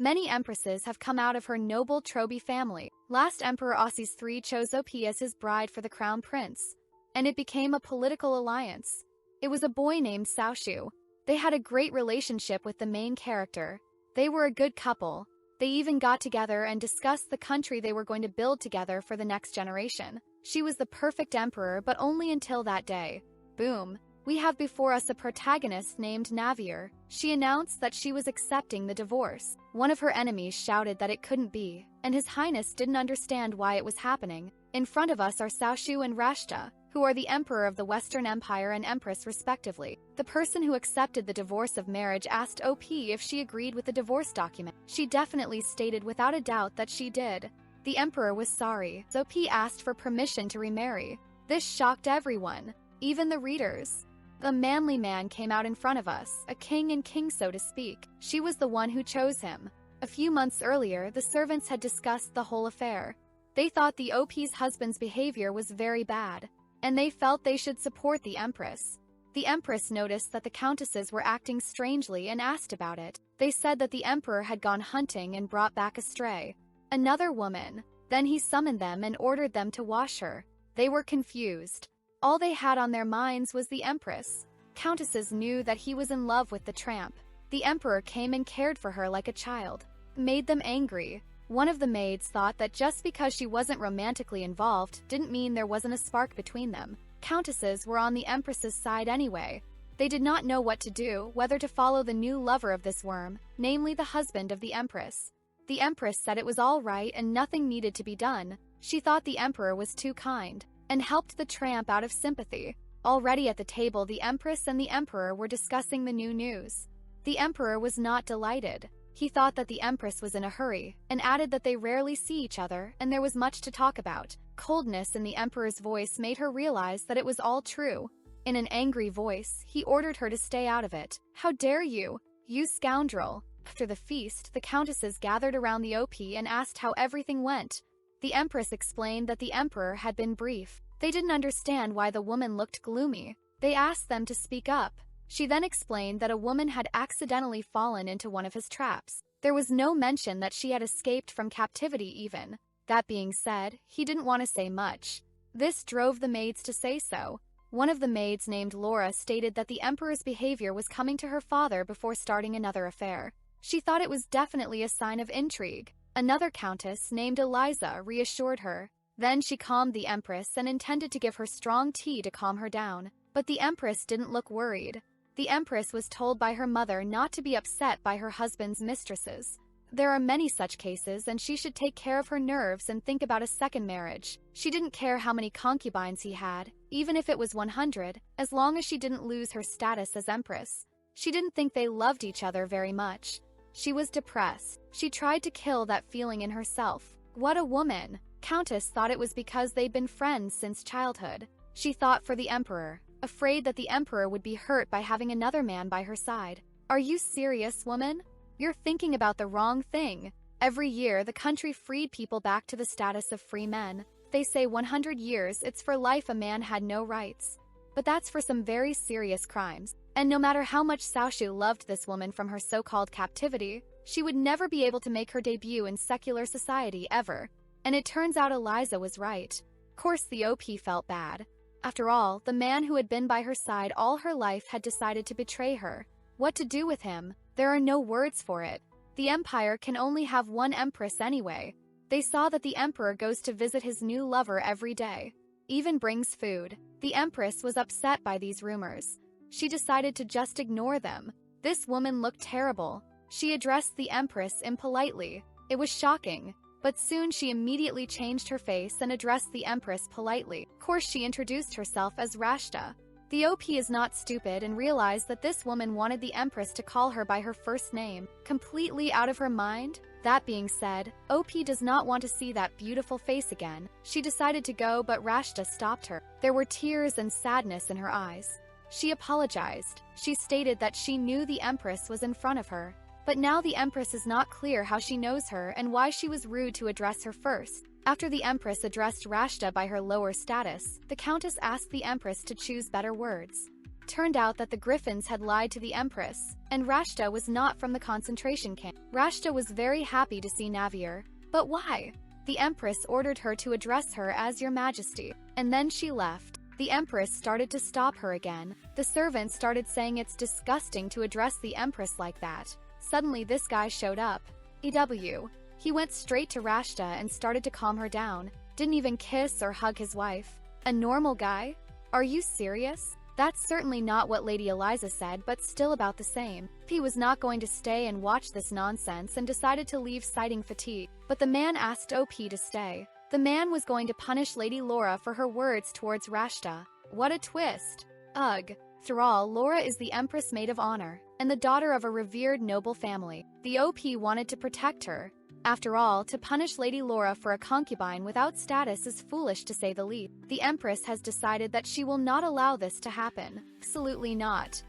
Many empresses have come out of her noble Trobi family. Last Emperor Aussies III chose OP as his bride for the crown prince, and it became a political alliance. It was a boy named Saoshu. They had a great relationship with the main character. They were a good couple. They even got together and discussed the country they were going to build together for the next generation. She was the perfect emperor, but only until that day. Boom. We have before us a protagonist named Navier. She announced that she was accepting the divorce. One of her enemies shouted that it couldn't be, and His Highness didn't understand why it was happening. In front of us are Saoshu and Rashta, who are the Emperor of the Western Empire and Empress respectively. The person who accepted the divorce of marriage asked OP if she agreed with the divorce document. She definitely stated without a doubt that she did. The Emperor was sorry, so OP asked for permission to remarry. This shocked everyone, even the readers. The manly man came out in front of us, a king and king so to speak. She was the one who chose him. A few months earlier, the servants had discussed the whole affair. They thought the OP's husband's behavior was very bad, and they felt they should support the Empress. The Empress noticed that the countesses were acting strangely and asked about it. They said that the Emperor had gone hunting and brought back a stray, another woman. Then he summoned them and ordered them to wash her. They were confused. All they had on their minds was the Empress. Countesses knew that he was in love with the tramp. The Emperor came and cared for her like a child. Made them angry. One of the maids thought that just because she wasn't romantically involved didn't mean there wasn't a spark between them. Countesses were on the Empress's side anyway. They did not know what to do, whether to follow the new lover of this worm, namely the husband of the Empress. The Empress said it was all right and nothing needed to be done. She thought the Emperor was too kind, and helped the tramp out of sympathy. Already at the table, the Empress and the Emperor were discussing the new news. The Emperor was not delighted. He thought that the Empress was in a hurry, and added that they rarely see each other and there was much to talk about. Coldness in the Emperor's voice made her realize that it was all true. In an angry voice, he ordered her to stay out of it. "How dare you, you scoundrel!" After the feast, the countesses gathered around the OP and asked how everything went. The Empress explained that the Emperor had been brief. They didn't understand why the woman looked gloomy. They asked them to speak up. She then explained that a woman had accidentally fallen into one of his traps. There was no mention that she had escaped from captivity even. That being said, he didn't want to say much. This drove the maids to say so. One of the maids named Laura stated that the Emperor's behavior was coming to her father before starting another affair. She thought it was definitely a sign of intrigue. Another countess named Eliza reassured her. Then she calmed the Empress and intended to give her strong tea to calm her down. But the Empress didn't look worried. The Empress was told by her mother not to be upset by her husband's mistresses. There are many such cases and she should take care of her nerves and think about a second marriage. She didn't care how many concubines he had, even if it was 100, as long as she didn't lose her status as Empress. She didn't think they loved each other very much. She was depressed. She tried to kill that feeling in herself. What a woman! Countess thought it was because they'd been friends since childhood. She thought for the Emperor, afraid that the Emperor would be hurt by having another man by her side. Are you serious, woman? You're thinking about the wrong thing. Every year, the country freed people back to the status of free men. They say 100 years, it's for life a man had no rights. But that's for some very serious crimes. And no matter how much Saoshu loved this woman from her so-called captivity, she would never be able to make her debut in secular society ever. And it turns out Eliza was right. Of course the OP felt bad. After all, the man who had been by her side all her life had decided to betray her. What to do with him? There are no words for it. The Empire can only have one Empress anyway. They saw that the Emperor goes to visit his new lover every day. Even brings food. The Empress was upset by these rumors. She decided to just ignore them. This woman looked terrible. She addressed the Empress impolitely. It was shocking. But soon she immediately changed her face and addressed the Empress politely. Of course, she introduced herself as Rashta. The OP is not stupid and realized that this woman wanted the Empress to call her by her first name. Completely out of her mind? That being said, OP does not want to see that beautiful face again. She decided to go, but Rashta stopped her. There were tears and sadness in her eyes. She apologized. She stated that she knew the Empress was in front of her. But now the Empress is not clear how she knows her and why she was rude to address her first. After the Empress addressed Rashta by her lower status, the Countess asked the Empress to choose better words. turned out that the Griffins had lied to the Empress, and Rashta was not from the concentration camp. Rashta was very happy to see Navier. But why? The Empress ordered her to address her as Your Majesty, and then she left. The Empress started to stop her again. The servants started saying it's disgusting to address the Empress like that. Suddenly this guy showed up. EW. He went straight to Rashta and started to calm her down. Didn't even kiss or hug his wife. A normal guy? Are you serious? That's certainly not what Lady Eliza said, but still about the same. He was not going to stay and watch this nonsense and decided to leave citing fatigue. But the man asked OP to stay. The man was going to punish Lady Laura for her words towards Rashta. What a twist. Ugh. After all, Laura is the Empress Maid of Honor, and the daughter of a revered noble family. The OP wanted to protect her. After all, to punish Lady Laura for a concubine without status is foolish to say the least. The Empress has decided that she will not allow this to happen. Absolutely not.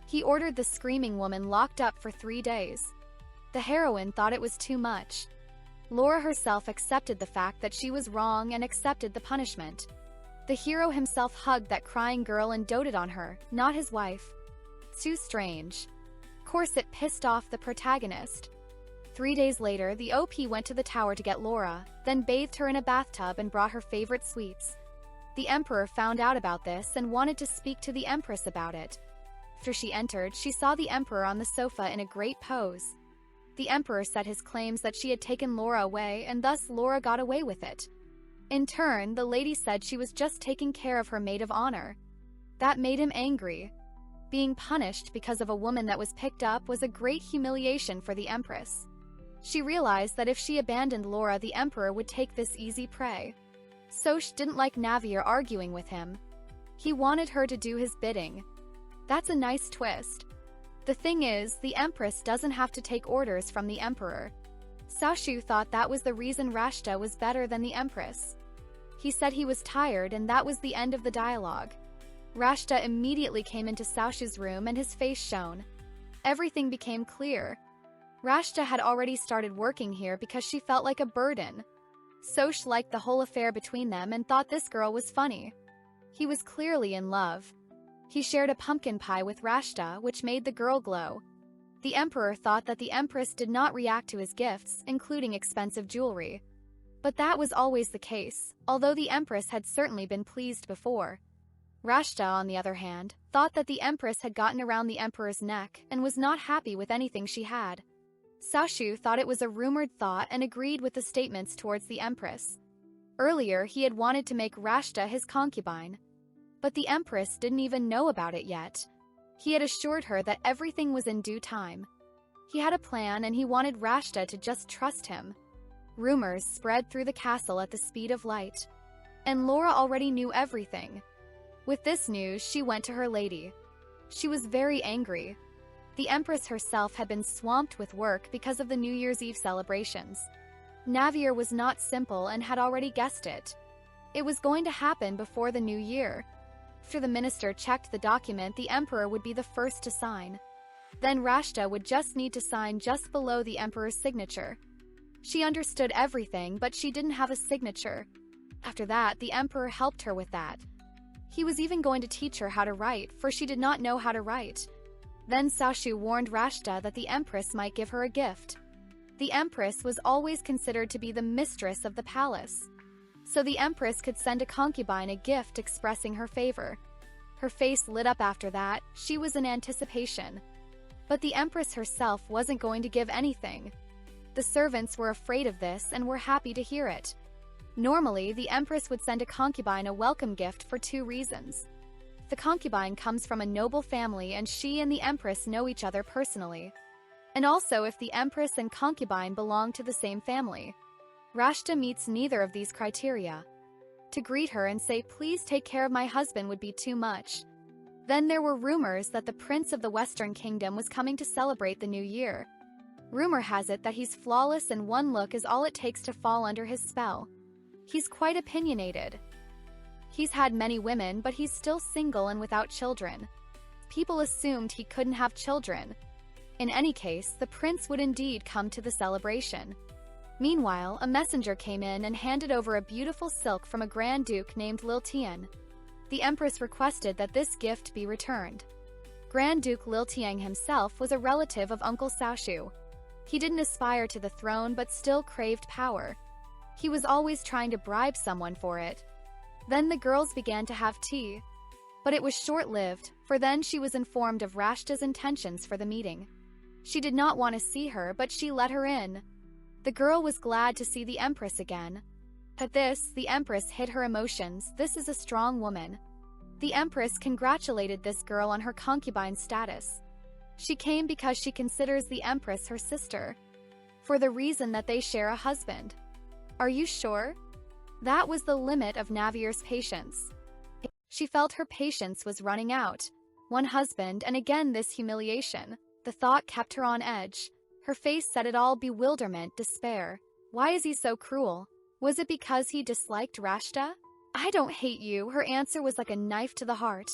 He ordered the screaming woman locked up for 3 days. The heroine thought it was too much. Laura herself accepted the fact that she was wrong and accepted the punishment. The hero himself hugged that crying girl and doted on her, not his wife. Too strange. Of course it pissed off the protagonist. 3 days later, the OP went to the tower to get Laura, then bathed her in a bathtub and brought her favorite sweets. The Emperor found out about this and wanted to speak to the Empress about it. After she entered, she saw the Emperor on the sofa in a great pose. The Emperor said his claims that she had taken Laura away, and thus Laura got away with it. In turn, the lady said she was just taking care of her maid of honor. That made him angry. Being punished because of a woman that was picked up was a great humiliation for the Empress. She realized that if she abandoned Laura, the Emperor would take this easy prey. Soch didn't like Navier arguing with him. He wanted her to do his bidding. That's a nice twist. The thing is, the Empress doesn't have to take orders from the Emperor. Saoshu thought that was the reason Rashta was better than the Empress. He said he was tired, and that was the end of the dialogue. Rashta immediately came into Saoshu's room and his face shone. Everything became clear. Rashta had already started working here because she felt like a burden. Soch liked the whole affair between them and thought this girl was funny. He was clearly in love. He shared a pumpkin pie with Rashta, which made the girl glow. The Emperor thought that the Empress did not react to his gifts, including expensive jewelry. But that was always the case, although the Empress had certainly been pleased before. Rashta, on the other hand, thought that the Empress had gotten around the Emperor's neck and was not happy with anything she had. Saoshu thought it was a rumored thought and agreed with the statements towards the Empress. Earlier, he had wanted to make Rashta his concubine. But the Empress didn't even know about it yet. He had assured her that everything was in due time. He had a plan and he wanted Rashta to just trust him. Rumors spread through the castle at the speed of light. And Laura already knew everything. With this news, she went to her lady. She was very angry. The Empress herself had been swamped with work because of the New Year's Eve celebrations. Navier was not simple and had already guessed it. It was going to happen before the new year. After the minister checked the document, the Emperor would be the first to sign. Then Rashta would just need to sign just below the Emperor's signature. She understood everything, but she didn't have a signature. After that, the Emperor helped her with that. He was even going to teach her how to write, for she did not know how to write. Then Saoshu warned Rashta that the Empress might give her a gift. The Empress was always considered to be the mistress of the palace. So the Empress could send a concubine a gift expressing her favor. Her face lit up after that. She was in anticipation. But the Empress herself wasn't going to give anything. The servants were afraid of this and were happy to hear it. Normally, the Empress would send a concubine a welcome gift for 2 reasons. The concubine comes from a noble family and she and the Empress know each other personally. And also if the Empress and concubine belong to the same family. Rashta meets neither of these criteria. To greet her and say, "Please take care of my husband," would be too much. Then there were rumors that the Prince of the Western Kingdom was coming to celebrate the new year. Rumor has it that he's flawless and one look is all it takes to fall under his spell. He's quite opinionated. He's had many women, but he's still single and without children. People assumed he couldn't have children. In any case, the prince would indeed come to the celebration. Meanwhile, a messenger came in and handed over a beautiful silk from a Grand Duke named Lil Tian. The Empress requested that this gift be returned. Grand Duke Liltiang himself was a relative of Uncle Saoshu. He didn't aspire to the throne but still craved power. He was always trying to bribe someone for it. Then the girls began to have tea. But it was short-lived, for then she was informed of Rashta's intentions for the meeting. She did not want to see her, but she let her in. The girl was glad to see the Empress again. At this, the Empress hid her emotions. This is a strong woman. The Empress congratulated this girl on her concubine status. She came because she considers the Empress her sister, for the reason that they share a husband. Are you sure? That was the limit of Navier's patience. She felt her patience was running out. One husband, and again this humiliation. The thought kept her on edge. Her face said it all: bewilderment, despair. Why is he so cruel? Was it because he disliked Rashta? I don't hate you. Her answer was like a knife to the heart.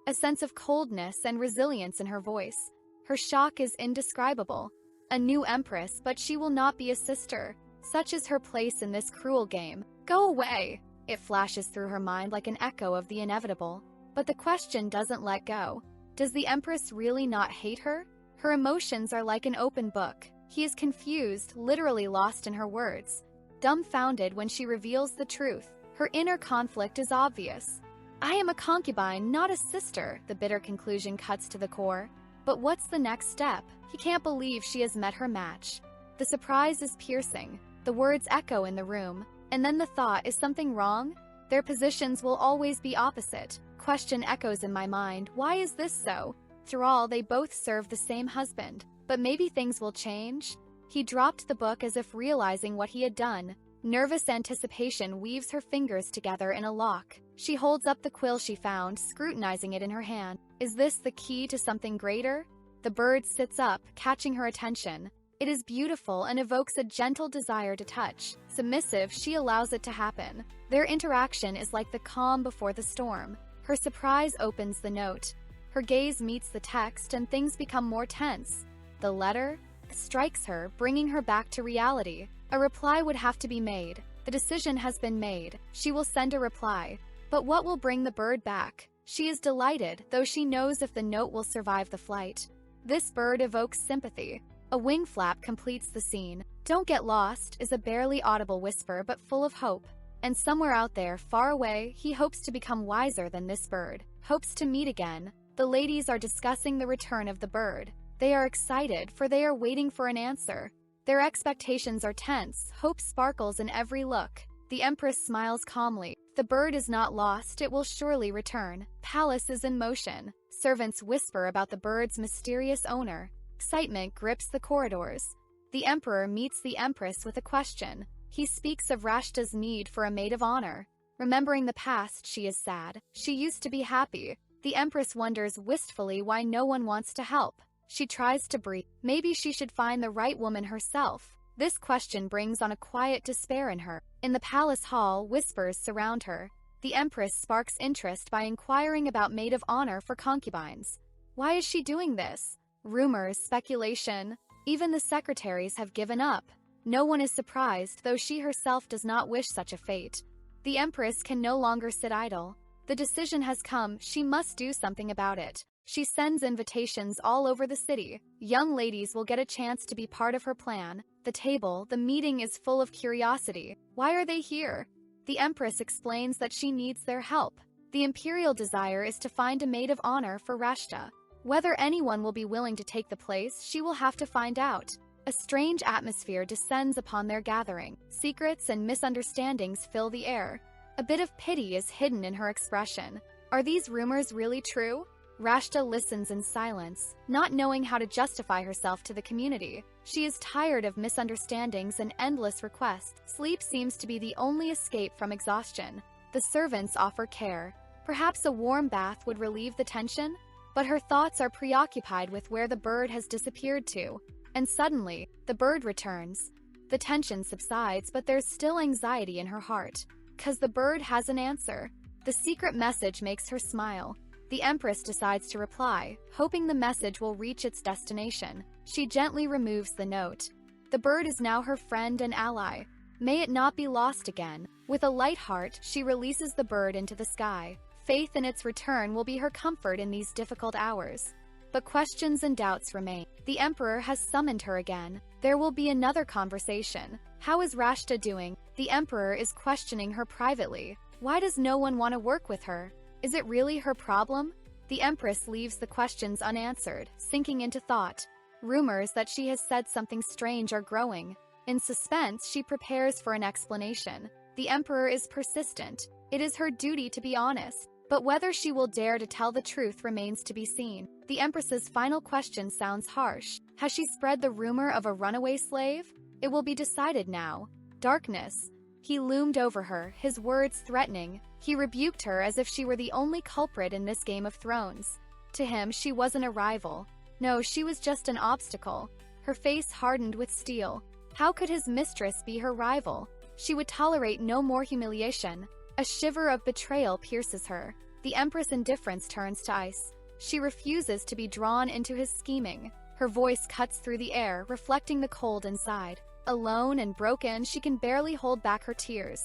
A sense of coldness and resilience in her voice. Her shock is indescribable. A new Empress, but she will not be a sister. Such is her place in this cruel game. Go away! It flashes through her mind like an echo of the inevitable. But the question doesn't let go. Does the Empress really not hate her? Her emotions are like an open book. He is confused, literally lost in her words. Dumbfounded when she reveals the truth. Her inner conflict is obvious. I am a concubine, not a sister, the bitter conclusion cuts to the core. But what's the next step? He can't believe she has met her match. The surprise is piercing. The words echo in the room. And then the thought, is something wrong? Their positions will always be opposite. Question echoes in my mind, why is this so? Through all, they both serve the same husband. But maybe things will change? He dropped the book as if realizing what he had done. Nervous anticipation weaves her fingers together in a lock. She holds up the quill she found, scrutinizing it in her hand. Is this the key to something greater? The bird sits up, catching her attention. It is beautiful and evokes a gentle desire to touch. Submissive, she allows it to happen. Their interaction is like the calm before the storm. Her surprise opens the note. Her gaze meets the text and things become more tense. The letter strikes her, bringing her back to reality. A reply would have to be made. The decision has been made. She will send a reply. But what will bring the bird back? She is delighted, though she knows if the note will survive the flight. This bird evokes sympathy. A wing flap completes the scene. Don't get lost is a barely audible whisper but full of hope. And somewhere out there, far away, he hopes to become wiser than this bird. Hopes to meet again. The ladies are discussing the return of the bird. They are excited, for they are waiting for an answer. Their expectations are tense. Hope sparkles in every look. The Empress smiles calmly. The bird is not lost, it will surely return. Palace is in motion. Servants whisper about the bird's mysterious owner. Excitement grips the corridors. The Emperor meets the Empress with a question. He speaks of Rashta's need for a maid of honor. Remembering the past, she is sad. She used to be happy. The Empress wonders wistfully why no one wants to help. She tries to breathe. Maybe she should find the right woman herself. This question brings on a quiet despair in her. In the palace hall, whispers surround her. The Empress sparks interest by inquiring about maid of honor for concubines. Why is she doing this? Rumors, speculation. Even the secretaries have given up. No one is surprised, though she herself does not wish such a fate. The Empress can no longer sit idle. The decision has come, she must do something about it. She sends invitations all over the city. Young ladies will get a chance to be part of her plan. The table, the meeting is full of curiosity. Why are they here? The Empress explains that she needs their help. The imperial desire is to find a maid of honor for Rashta. Whether anyone will be willing to take the place, she will have to find out. A strange atmosphere descends upon their gathering. Secrets and misunderstandings fill the air. A bit of pity is hidden in her expression. Are these rumors really true? Rashta listens in silence, not knowing how to justify herself to the community. She is tired of misunderstandings and endless requests. Sleep seems to be the only escape from exhaustion. The servants offer care. Perhaps a warm bath would relieve the tension? But her thoughts are preoccupied with where the bird has disappeared to. And suddenly, the bird returns. The tension subsides, but there's still anxiety in her heart. 'Cause the bird has an answer. The secret message makes her smile. The Empress decides to reply, hoping the message will reach its destination. She gently removes the note. The bird is now her friend and ally. May it not be lost again. With a light heart, she releases the bird into the sky. Faith in its return will be her comfort in these difficult hours. But questions and doubts remain. The Emperor has summoned her again. There will be another conversation. How is Rashta doing? The Emperor is questioning her privately. Why does no one want to work with her? Is it really her problem? The Empress leaves the questions unanswered, sinking into thought. Rumors that she has said something strange are growing. In suspense, she prepares for an explanation. The Emperor is persistent. It is her duty to be honest. But whether she will dare to tell the truth remains to be seen. The Empress's final question sounds harsh. Has she spread the rumor of a runaway slave? It will be decided now. Darkness. He loomed over her, his words threatening. He rebuked her as if she were the only culprit in this Game of Thrones. To him, she wasn't a rival. No, she was just an obstacle. Her face hardened with steel. How could his mistress be her rival? She would tolerate no more humiliation. A shiver of betrayal pierces her. The Empress' indifference turns to ice. She refuses to be drawn into his scheming. Her voice cuts through the air, reflecting the cold inside. Alone and broken, she can barely hold back her tears.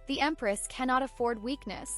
The Empress cannot afford weakness.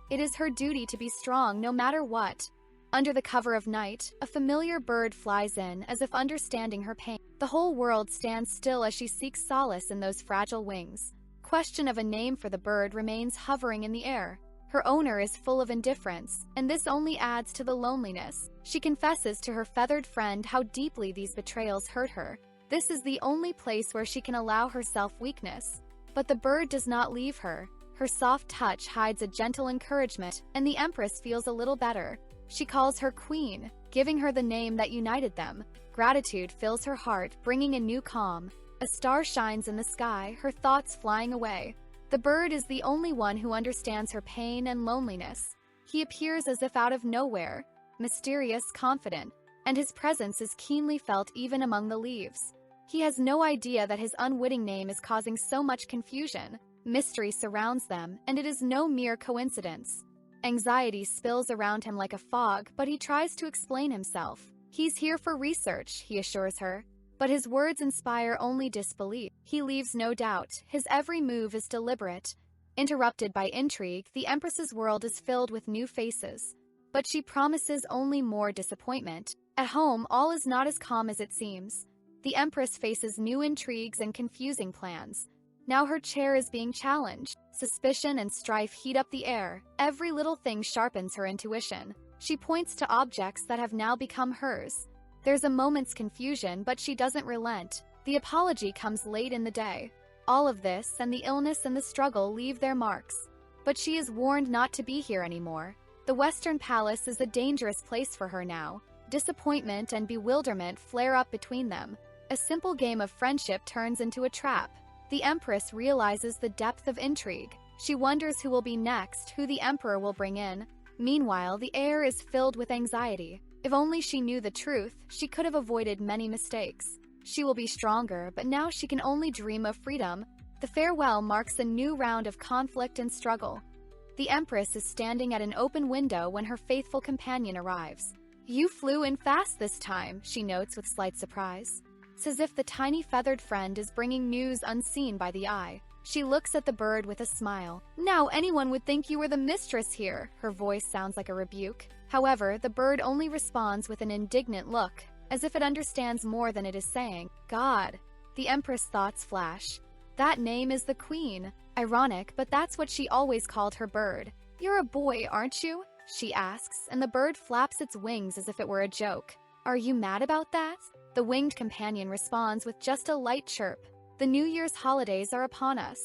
It is her duty to be strong no matter what. Under the cover of night, a familiar bird flies in, as if understanding her pain. The whole world stands still as she seeks solace in those fragile wings. Question of a name for the bird remains hovering in the air. Her owner is full of indifference, and this only adds to the loneliness. She confesses to her feathered friend how deeply these betrayals hurt her. This is the only place where she can allow herself weakness. But the bird does not leave her. Her soft touch hides a gentle encouragement, and the Empress feels a little better. She calls her queen, giving her the name that united them. Gratitude fills her heart, bringing a new calm. A star shines in the sky, her thoughts flying away. The bird is the only one who understands her pain and loneliness. He appears as if out of nowhere, mysterious, confident, and his presence is keenly felt even among the leaves. He has no idea that his unwitting name is causing so much confusion. Mystery surrounds them, and it is no mere coincidence. Anxiety spills around him like a fog, but he tries to explain himself. He's here for research, he assures her. But his words inspire only disbelief. He leaves no doubt. His every move is deliberate. Interrupted by intrigue, the Empress's world is filled with new faces. But she promises only more disappointment. At home, all is not as calm as it seems. The Empress faces new intrigues and confusing plans. Now her chair is being challenged. Suspicion and strife heat up the air. Every little thing sharpens her intuition. She points to objects that have now become hers. There's a moment's confusion, but she doesn't relent. The apology comes late in the day. All of this, and the illness and the struggle, leave their marks. But she is warned not to be here anymore. The Western Palace is a dangerous place for her now. Disappointment and bewilderment flare up between them. A simple game of friendship turns into a trap. The Empress realizes the depth of intrigue. She wonders who will be next, who the Emperor will bring in. Meanwhile, the air is filled with anxiety. If only she knew the truth, she could have avoided many mistakes. She will be stronger, but now she can only dream of freedom. The farewell marks a new round of conflict and struggle. The Empress is standing at an open window when her faithful companion arrives. "You flew in fast this time," she notes with slight surprise. It's as if the tiny feathered friend is bringing news unseen by the eye. She looks at the bird with a smile. "Now anyone would think you were the mistress here." Her voice sounds like a rebuke. However, the bird only responds with an indignant look, as if it understands more than it is saying. God. The Empress' thoughts flash. That name is the Queen. Ironic, but that's what she always called her bird. "You're a boy, aren't you?" she asks, and the bird flaps its wings as if it were a joke. "Are you mad about that?" The winged companion responds with just a light chirp. The New Year's holidays are upon us.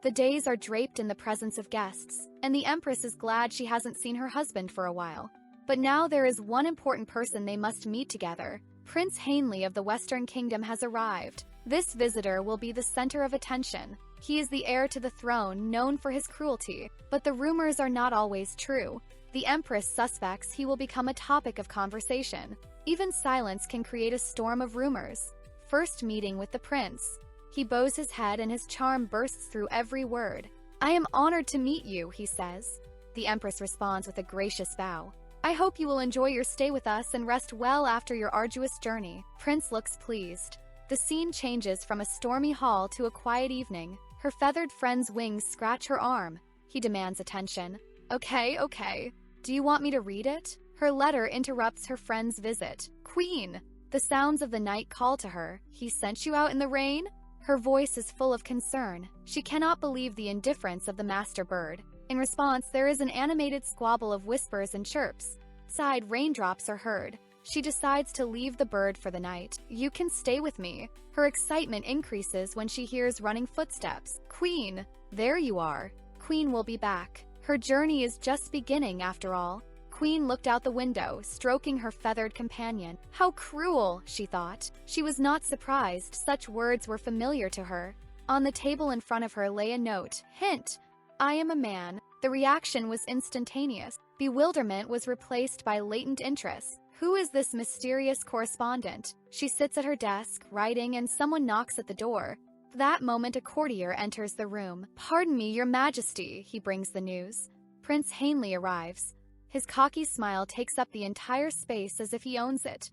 The days are draped in the presence of guests, and the Empress is glad she hasn't seen her husband for a while. But now there is one important person they must meet together. Prince Heinley of the Western Kingdom has arrived. This visitor will be the center of attention. He is the heir to the throne, known for his cruelty. But the rumors are not always true. The Empress suspects he will become a topic of conversation. Even silence can create a storm of rumors. First meeting with the prince. He bows his head and his charm bursts through every word. "I am honored to meet you," he says. The Empress responds with a gracious bow. "I hope you will enjoy your stay with us and rest well after your arduous journey." Prince looks pleased. The scene changes from a stormy hall to a quiet evening. Her feathered friend's wings scratch her arm. He demands attention. Okay. Do you want me to read it?" Her letter interrupts her friend's visit. "Queen!" The sounds of the night call to her. "He sent you out in the rain?" Her voice is full of concern. She cannot believe the indifference of the master bird. In response, there is an animated squabble of whispers and chirps. Side raindrops are heard. She decides to leave the bird for the night. "You can stay with me." Her excitement increases when she hears running footsteps. "Queen, there you are." Queen will be back. Her journey is just beginning after all. Queen looked out the window, stroking her feathered companion. How cruel, she thought. She was not surprised. Such words were familiar to her. On the table in front of her lay a note. Hint: I am a man. The reaction was instantaneous. Bewilderment was replaced by latent interest. Who is this mysterious correspondent? She sits at her desk, writing, and someone knocks at the door. That moment, a courtier enters the room. "Pardon me, your majesty," he brings the news. Prince Heinley arrives. His cocky smile takes up the entire space as if he owns it.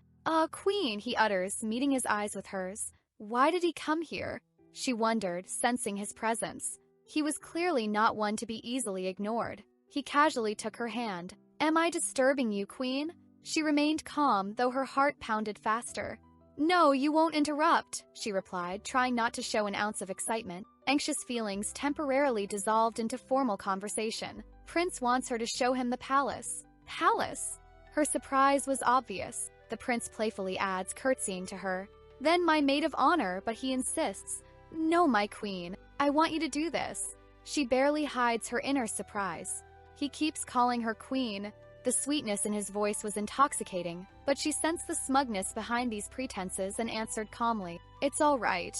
Queen," he utters, meeting his eyes with hers. Why did he come here? She wondered, sensing his presence. He was clearly not one to be easily ignored. He casually took her hand. "Am I disturbing you, Queen?" She remained calm, though her heart pounded faster. "No, you won't interrupt," she replied, trying not to show an ounce of excitement. Anxious feelings temporarily dissolved into formal conversation. Prince wants her to show him the palace. Palace? Her surprise was obvious. The prince playfully adds, curtsying to her. "Then my maid of honor," but he insists. "No, my queen, I want you to do this." She barely hides her inner surprise. He keeps calling her queen. The sweetness in his voice was intoxicating, but she sensed the smugness behind these pretenses and answered calmly, "It's all right.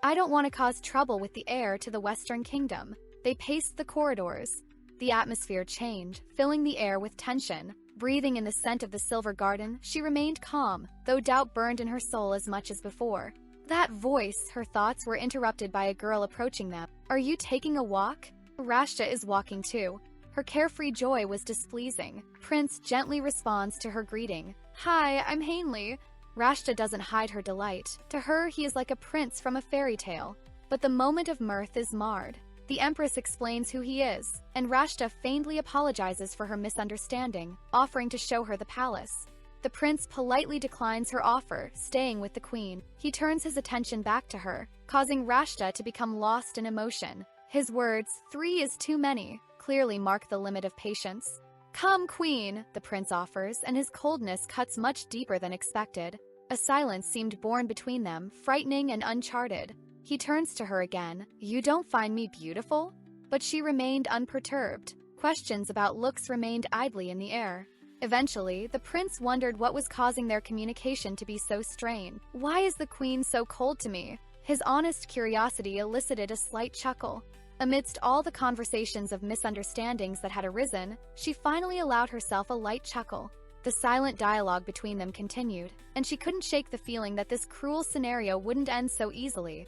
I don't want to cause trouble with the heir to the Western Kingdom." They paced the corridors. The atmosphere changed, filling the air with tension. Breathing in the scent of the silver garden, she remained calm, though doubt burned in her soul as much as before. That voice, her thoughts were interrupted by a girl approaching them. "Are you taking a walk?" Rashta is walking too. Her carefree joy was displeasing. Prince gently responds to her greeting. "Hi, I'm Heinley." Rashta doesn't hide her delight. To her, he is like a prince from a fairy tale. But the moment of mirth is marred. The Empress explains who he is, and Rashta faintly apologizes for her misunderstanding, offering to show her the palace. The prince politely declines her offer, staying with the queen. He turns his attention back to her, causing Rashta to become lost in emotion. His words, "3 is too many," clearly mark the limit of patience. "Come, queen," the prince offers, and his coldness cuts much deeper than expected. A silence seemed born between them, frightening and uncharted. He turns to her again. "You don't find me beautiful?" But she remained unperturbed. Questions about looks remained idly in the air. Eventually, the prince wondered what was causing their communication to be so strained. "Why is the queen so cold to me?" His honest curiosity elicited a slight chuckle. Amidst all the conversations of misunderstandings that had arisen, she finally allowed herself a light chuckle. The silent dialogue between them continued, and she couldn't shake the feeling that this cruel scenario wouldn't end so easily.